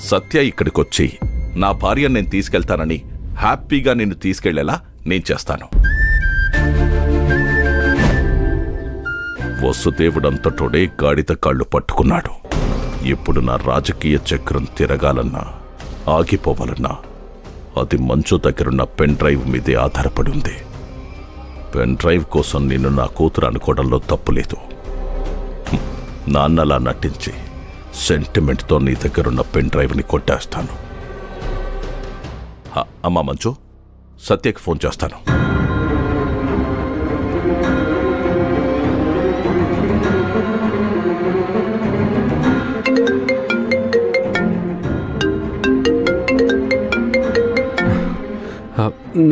సత్య ఇక్కడికొచ్చి నా భార్యను నేను తీసుకెళ్తానని హ్యాపీగా నిన్ను తీసుకెళ్లేలా నేను చేస్తాను. వసుదేవుడంతటోడే గాడిద కాళ్ళు పట్టుకున్నాడు. ఇప్పుడు నా రాజకీయ చక్రం తిరగాలన్నా ఆగిపోవాలన్నా అది మంచు దగ్గరున్న పెన్ డ్రైవ్ మీదే ఆధారపడి ఉంది. పెన్ డ్రైవ్ కోసం నిన్ను నా కూతురు అనుకోవడంలో తప్పులేదు. నాన్నలా నటించి సెంటిమెంట్తో నీ దగ్గరున్న పెన్ డ్రైవ్ని కొట్టేస్తాను. అమ్మా మంచు, సత్యకి ఫోన్ చేస్తాను.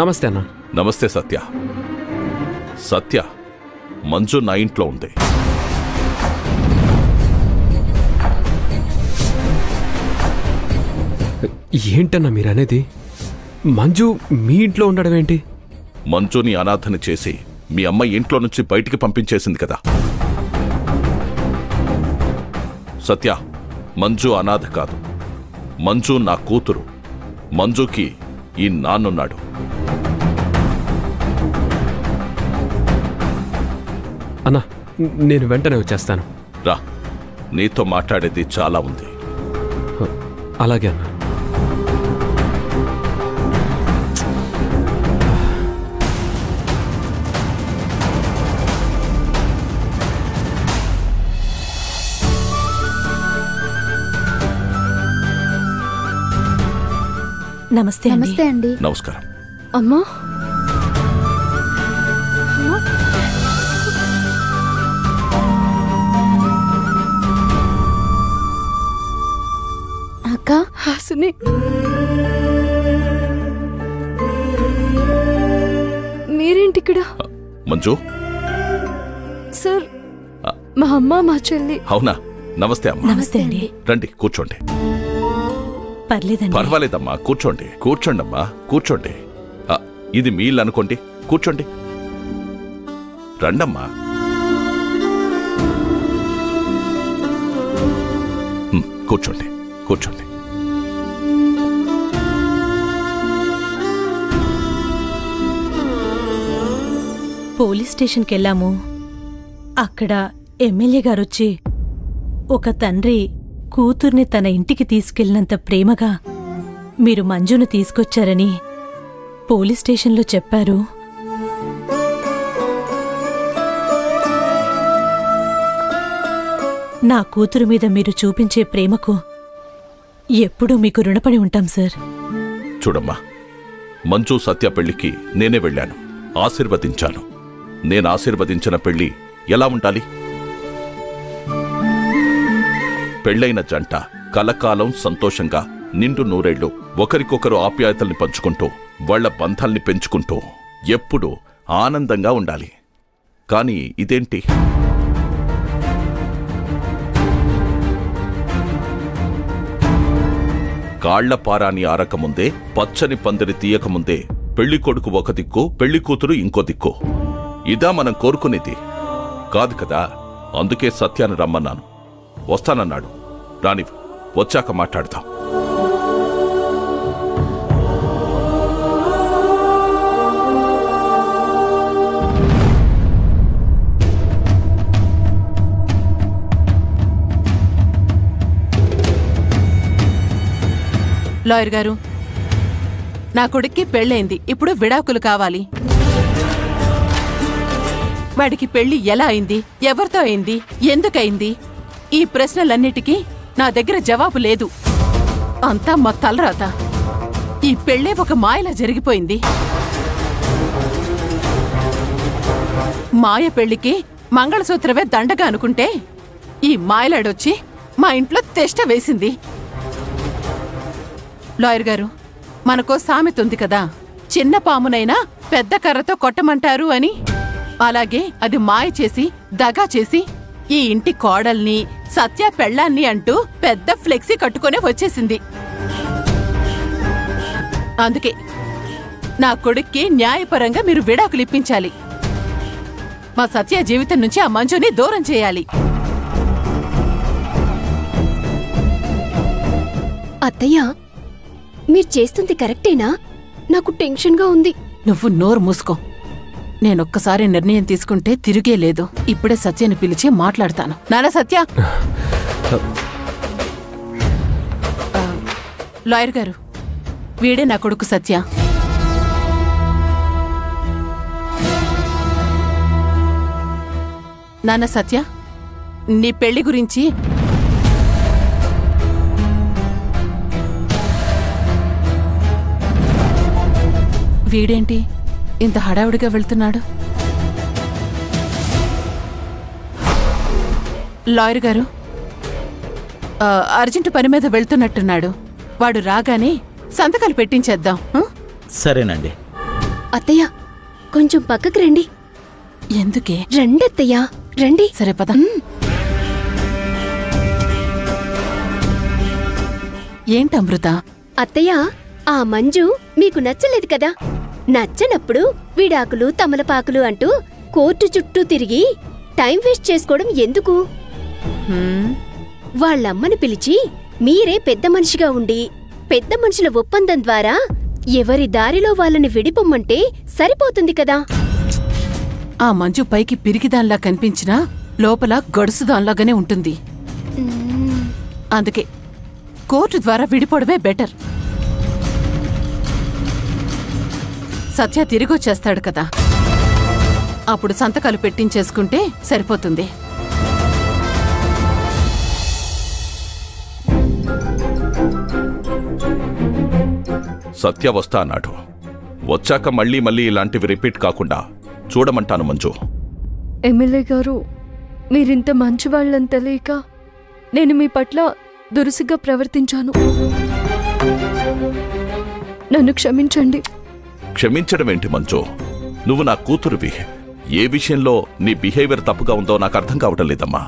నమస్తే అన్న. నమస్తే సత్య. సత్య, మంజు నా ఇంట్లో ఉంది. ఏంటన్నా మీరనేది? మంజు మీ ఇంట్లో ఉండడం ఏంటి? మంజుని అనాథని చేసి మీ అమ్మ ఇంట్లో నుంచి బయటికి పంపించేసింది కదా. సత్య, మంజు అనాథ కాదు. మంజు నా కూతురు. మంజుకి ఈ నాన్నున్నాడు. అన్నా, నేను వెంటనే వచ్చేస్తాను. రా, నీతో మాట్లాడేది చాలా ఉంది. అలాగే అన్నా. నమస్తే అండి. నమస్కారం. అమ్మా, అక్క. హాసిని, మీరేంటి ఇక్కడ? మంజు సార్, మా అమ్మ మా చెల్లి. అవునా? నమస్తే అమ్మా. నమస్తే అండి. రండి, కూర్చోండి. పర్లేదండి. పర్వాలేదమ్మా, కూర్చోండి. కూర్చోండమ్మా, కూర్చోండి. ఇది మీ ఇల్లు అనుకోండి. కూర్చోండి. రండమ్మా. కూర్చోండి, కూర్చోండి. పోలీస్ స్టేషన్కి వెళ్ళాము. అక్కడ ఎమ్మెల్యే గారొచ్చి ఒక తండ్రి కూతుర్ని తన ఇంటికి తీసుకెళ్లినంత ప్రేమగా మీరు మంజును తీసుకొచ్చారని పోలీస్ స్టేషన్లో చెప్పారు. నా కూతురు మీద మీరు చూపించే ప్రేమకు ఎప్పుడూ మీకు రుణపడి ఉంటాం సార్. చూడమ్మా, మంజు సత్య పెళ్లికి నేనే వెళ్ళాను, ఆశీర్వదించాను. నేను ఆశీర్వదించిన పెళ్లి ఎలా ఉండాలి? పెళ్లైన జంట కలకాలం సంతోషంగా నిండు నూరేళ్లు ఒకరికొకరు ఆప్యాయతల్ని పంచుకుంటూ వాళ్ల బంధాల్ని పెంచుకుంటూ ఎప్పుడూ ఆనందంగా ఉండాలి. కాని ఇదేంటి? కాళ్లపారాని ఆరకముందే, పచ్చని పందిరి తీయకముందే పెళ్లి కొడుకు ఒక దిక్కు, పెళ్లి కూతురు ఇంకో దిక్కు. ఇదా మనం కోరుకునేది? కాదు కదా. అందుకే సత్యాన్ని రమ్మన్నాను. వస్తానన్నాడు. రానివ్వు, వచ్చాక మాట్లాడతాం. లాయర్ గారు, నా కొడుక్కి పెళ్ళైంది. ఇప్పుడు విడాకులు కావాలి. వాడికి పెళ్లి ఎలా అయింది, ఎవరితో అయింది, ఎందుకయింది? ఈ ప్రశ్నలన్నిటికీ నా దగ్గర జవాబు లేదు. అంతా మా తలరాత. ఈ పెళ్ళే ఒక మాయలా జరిగిపోయింది. మాయ పెళ్లికి మంగళసూత్రమే దండగా అనుకుంటే ఈ మాయలాడొచ్చి మా ఇంట్లో తెష్ట వేసింది. లాయర్ గారు, మనకో సామెత ఉంది కదా, చిన్న పామునైనా పెద్ద కర్రతో కొట్టమంటారు అని. అలాగే అది మాయ చేసి, దగా చేసి ఈ ఇంటి కోడల్ని, సత్య పెళ్ళాన్ని అంటూ పెద్ద ఫ్లెక్సీ కట్టుకునే వచ్చేసింది. అందుకే నా కొడుక్కి న్యాయపరంగా మీరు విడాకులు ఇప్పించాలి. మా సత్య జీవితం నుంచి ఆ మంజుని దూరం చేయాలి. అత్తయ్య, మీరు చేస్తుంది కరెక్టేనా? నాకు టెన్షన్గా ఉంది. నువ్వు నోరు మూసుకో. నేనొక్కసారి నిర్ణయం తీసుకుంటే తిరిగే లేదు. ఇప్పుడే సత్యని పిలిచి మాట్లాడతాను. నాన్న సత్య! లాయర్ గారు, వీడే నా కొడుకు సత్య. నాన్న సత్య, నీ పెళ్లి గురించి వీడేంటి ఇంత హడావుడిగా వెళ్తున్నాడు? లాయర్ గారు, అర్జెంటు పని మీద వెళ్తున్నట్టున్నాడు. వాడు రాగానే సంతకాలు పెట్టించేద్దాం. సరేనండి. అత్తయ్య, కొంచెం పక్కకి రండి. ఎందుకే? రండి అత్తయ్య, రండి. సరే పద. ఏంటమృత? అత్తయ్య, ఆ మంజు మీకు నచ్చలేదు కదా? నచ్చనప్పుడు విడాకులు తమలపాకులు అంటూ కోర్టు చుట్టూ తిరిగి టైం వేస్ట్ చేసుకోవడం ఎందుకు? వాళ్ళమ్మని పిలిచి మీరే పెద్ద మనిషిగా ఉండి పెద్ద మనుషుల ఒప్పందం ద్వారా ఎవరి దారిలో వాళ్ళని విడిపొమ్మంటే సరిపోతుంది కదా. ఆ మంజు పైకి పిరికిదాన్లా కనిపించినా లోపల గడుసుదాన్లాగానే ఉంటుంది. అందుకే కోర్టు ద్వారా విడిపోవడమే బెటర్. సత్య తిరిగొచ్చేస్తాడు కదా, అప్పుడు సంతకాలు పెట్టించేసుకుంటే సరిపోతుంది. సత్య వస్తా అన్నాడు. వచ్చాక మళ్ళీ మళ్ళీ ఇలాంటివి రిపీట్ కాకుండా చూడమంటాను మంజు. ఎమ్మెల్యే గారు, మీరింత మంచివాళ్ళని తెలియక నేను మీ పట్ల దురుసుగా ప్రవర్తించాను. నన్ను క్షమించండి. క్షమించడం ఏంటి మంజు? నువ్వు నా కూతురువి. ఏ విషయంలో నీ బిహేవియర్ తప్పుగా ఉందో నాకు అర్థం కావటం లేదమ్మా.